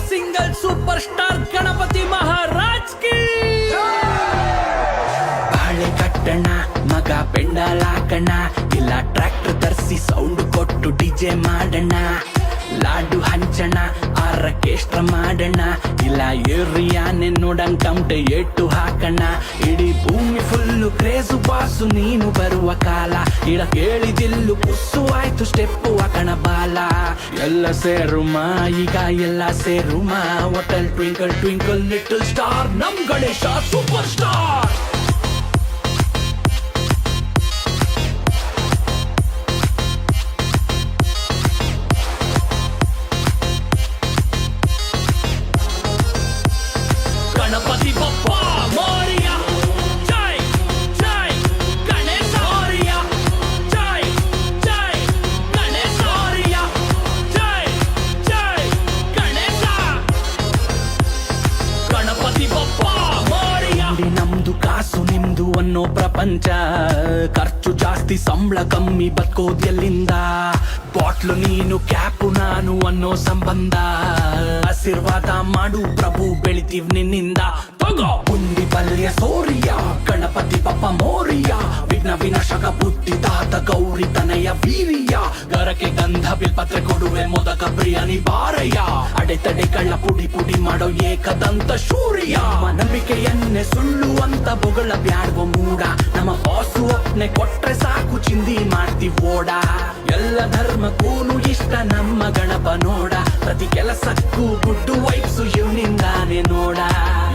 single super star Ganapati Maharaj ಕಿ ಬಾಳೆ ಕಟ್ಟಣ ಮಗ ಪೆಂಡಾಲಾಕಣ ಇಲ್ಲ ಟ್ರ್ಯಾಕ್ಟರ್ ತರಿಸಿ ಸೌಂಡ್ ಕೊಟ್ಟು ಡಿಜೆ ಮಾಡೋಣ ಲಾಡು ಹಂಚಣ ಆರ್ಕೆಸ್ಟ್ರಾ ಮಾಡೋಣ ಇಲ್ಲ ಏರಿಯಾನೆ ನೋಡಂಗ್ ಟಮಟೆ ಏಟು ಹಾಕಣ ಇಡೀ ಭೂಮಿ ಫುಲ್ಲು ಕ್ರೇಜು ಬಾಸು ನೀನು ಬರುವ ಕಾಲ ಇಡ ಕೇಳಿದಿಲ್ಲು ಪುಸ್ಸು ಆಯ್ತು ಸ್ಟೆಪ್ಪು ಹಾಕಣ ಬಾಲ ಎಲ್ಲ ಸೇರುಮ ಈಗ ಎಲ್ಲ ಸೇರುಮ hotel twinkle twinkle little star ನಮ್ ಗಣೇಶ ಸೂಪರ್ ಸ್ಟಾರ್ ಗಣಪತಿ ಬಪ್ಪ ಮೋರಿಯ ಜೈ ಜೈ ಗಣೇಶ ಮೋರಿಯ ಜೈ ಜೈ ಗಣೇಶ ಮೋರಿಯ ಜೈ ಜೈ ಗಣೇಶ ಗಣಪತಿ ಬಪ್ಪ ಮೋರಿಯ ನಮ್ದು ಕಾಸು ನಿಮ್ದು ಅನ್ನೋ ಪ್ರಪಂಚ ಖರ್ಚು ಜಾಸ್ತಿ ಸಂಬಳ ಕಮ್ಮಿ ಬದುಕೋದ್ ಎಲ್ಲಿಂದ ಬಾಟ್ಲು ನೀನು ಕ್ಯಾಪು ನಾನು ಅನ್ನೋ ಸಂಬಂಧ ಆಶೀರ್ವಾದ ಮಾಡು ಪ್ರಭು ಬೆಳಿತೀವ್ ನಿನ್ನಿಂದ ತಗೋ ಬುಂದಿ ಬಲ್ಯ ಸೋರಿಯ ಗಣಪತಿ ಪಪ್ಪ ಮೋರಿಯ ವಿಘ್ನ ವಿನಾಶಕ ಬುದ್ಧಿ ತಾತ ಗೌರಿ ತನಯ ವೀರಿಯ ಗರಕ್ಕೆ ಗಂಧ ಬಿಲ್ಪತ್ರೆ ಕೊಡುವೆ ಮೊದಕ ಪ್ರಿಯನಿ ಬಾರಯ್ಯ ಅಡೆತಡೆ ಕಳ್ಳ ಪುಡಿ ಪುಡಿ ಮಾಡೋ ಏಕದಂತ ಶೂರಿಯ ನಂಬಿಕೆಯನ್ನೇ ಸುಳ್ಳು ಅಂತ ಬೊಗಳ ಬ್ಯಾಡುವ ಮೂಡ ನಮ್ಮ ಬಾಸು ಒಪ್ನೆ ಕೊಟ್ರೆ ಸಾಕು ಚಿಂದಿ ಮಾಡ್ತೀವಿ ಓಡ ಎಲ್ಲ ಧರ್ಮಕ್ಕೂನು ಇಷ್ಟ ನಮ್ಮ ಗಣಪ ನೋಡ ಪ್ರತಿ ಕೆಲಸಕ್ಕೂ ಗುಡ್ಡು ವೈಬ್ಸು ಇವನಿಂದಾನೆ ನೋಡ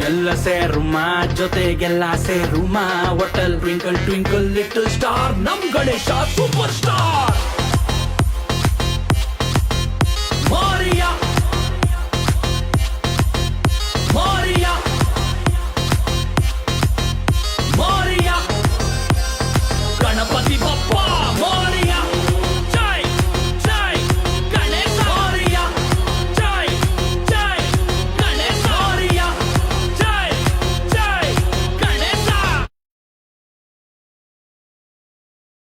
ಎಲ್ಲ ಸೇರುಮ ಜೊತೆಗೆಲ್ಲ ಸೇರುಮ hotel twinkle twinkle little star ನಮ್ ಗಣೇಶ ಸೂಪರ್ ಸ್ಟಾರ್